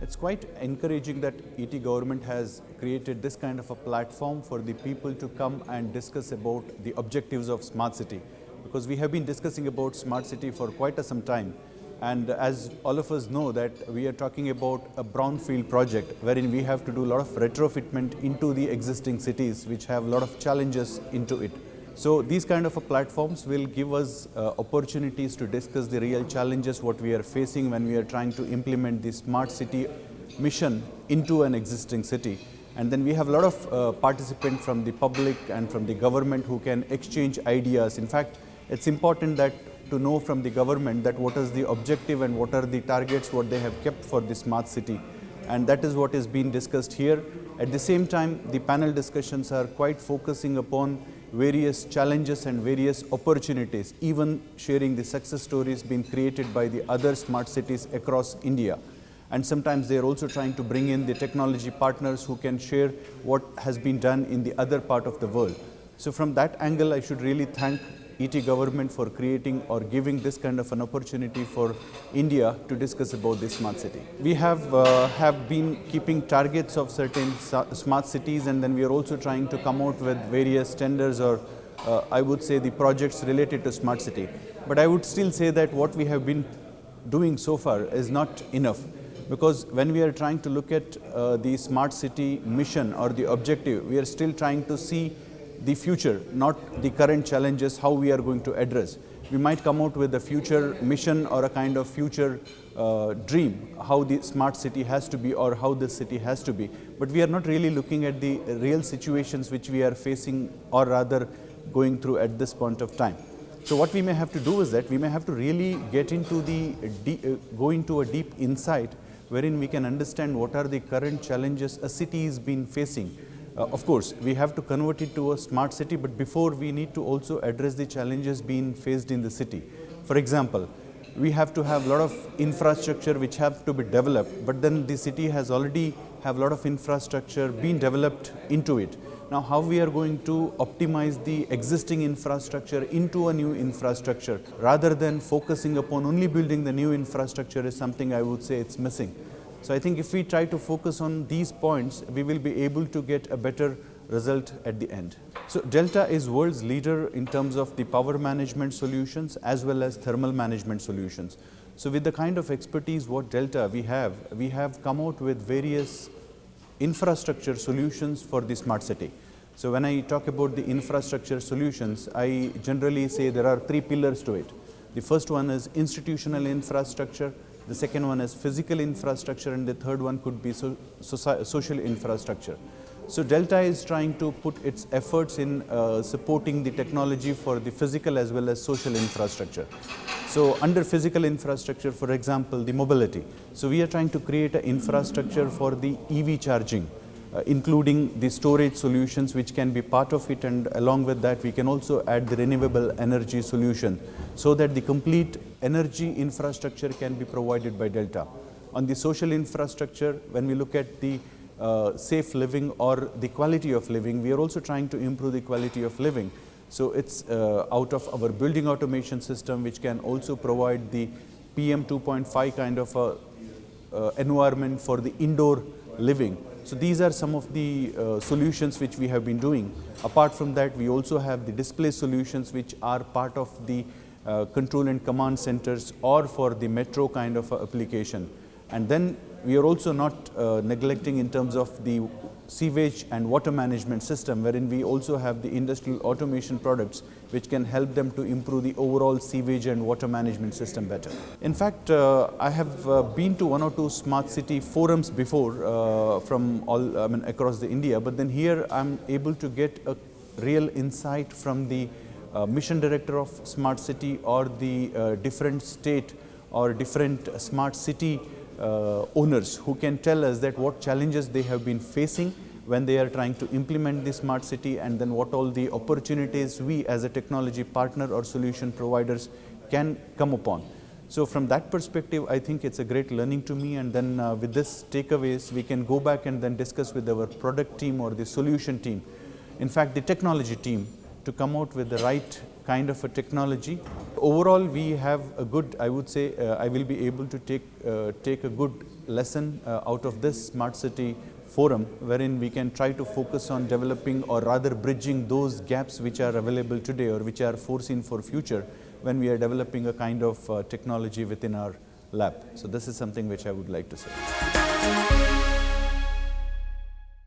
It's quite encouraging that ET government has created this kind of a platform for the people to come and discuss about the objectives of smart city, because we have been discussing about smart city for quite some time. And as all of us know that we are talking about a brownfield project wherein we have to do a lot of retrofitment into the existing cities which have a lot of challenges into it. So these kind of platforms will give us opportunities to discuss the real challenges what we are facing when we are trying to implement the smart city mission into an existing city. And then we have a lot of participants from the public and from the government who can exchange ideas. In fact, it's important that to know from the government that what is the objective and what are the targets what they have kept for the smart city. And that is what is being discussed here. At the same time, the panel discussions are quite focusing upon various challenges and various opportunities, even sharing the success stories being created by the other smart cities across India. And sometimes they are also trying to bring in the technology partners who can share what has been done in the other part of the world. So from that angle, I should really thank ET government for creating or giving this kind of an opportunity for India to discuss about the smart city. We have been keeping targets of certain smart cities, and then we are also trying to come out with various tenders or I would say the projects related to smart city. But I would still say that what we have been doing so far is not enough, because when we are trying to look at the smart city mission or the objective, we are still trying to see the future, not the current challenges, how we are going to address. We might come out with a future mission or a kind of future dream, how the smart city has to be or how the city has to be. But we are not really looking at the real situations which we are facing or rather going through at this point of time. So what we may have to do is that we may have to really get into go into a deep insight wherein we can understand what are the current challenges a city is been facing. Of course, we have to convert it to a smart city, but before we need to also address the challenges being faced in the city. For example, we have to have a lot of infrastructure which have to be developed, but then the city has already have a lot of infrastructure being developed into it. Now, how we are going to optimize the existing infrastructure into a new infrastructure rather than focusing upon only building the new infrastructure is something I would say it's missing. So I think if we try to focus on these points, we will be able to get a better result at the end. So Delta is world's leader in terms of the power management solutions as well as thermal management solutions. So with the kind of expertise what Delta we have come out with various infrastructure solutions for the smart city. So when I talk about the infrastructure solutions, I generally say there are three pillars to it. The first one is institutional infrastructure. The second one is physical infrastructure, and the third one could be social infrastructure. So Delta is trying to put its efforts in supporting the technology for the physical as well as social infrastructure. So under physical infrastructure, for example, the mobility. So we are trying to create an infrastructure for the EV charging, including the storage solutions which can be part of it, and along with that we can also add the renewable energy solution so that the complete energy infrastructure can be provided by Delta. On the social infrastructure, when we look at the safe living or the quality of living, we are also trying to improve the quality of living. So it's out of our building automation system which can also provide the PM 2.5 kind of environment for the indoor living. So these are some of the solutions which we have been doing. Apart from that, we also have the display solutions which are part of the control and command centers or for the metro kind of application. And then we are also not neglecting in terms of the sewage and water management system, wherein we also have the industrial automation products which can help them to improve the overall sewage and water management system better. In fact, I have been to one or two smart city forums before from across the India, but then here I'm able to get a real insight from the mission director of smart city or the different state or different smart city owners who can tell us that what challenges they have been facing when they are trying to implement the smart city, and then what all the opportunities we as a technology partner or solution providers can come upon. So from that perspective, I think it's a great learning to me, and then with this takeaways, we can go back and then discuss with our product team or the solution team. In fact, the technology team to come out with the right kind of a technology. Overall, we have a good, I would say, I will be able to take a good lesson out of this Smart City forum, wherein we can try to focus on developing or rather bridging those gaps which are available today or which are foreseen for future when we are developing a kind of technology within our lab. So this is something which I would like to say.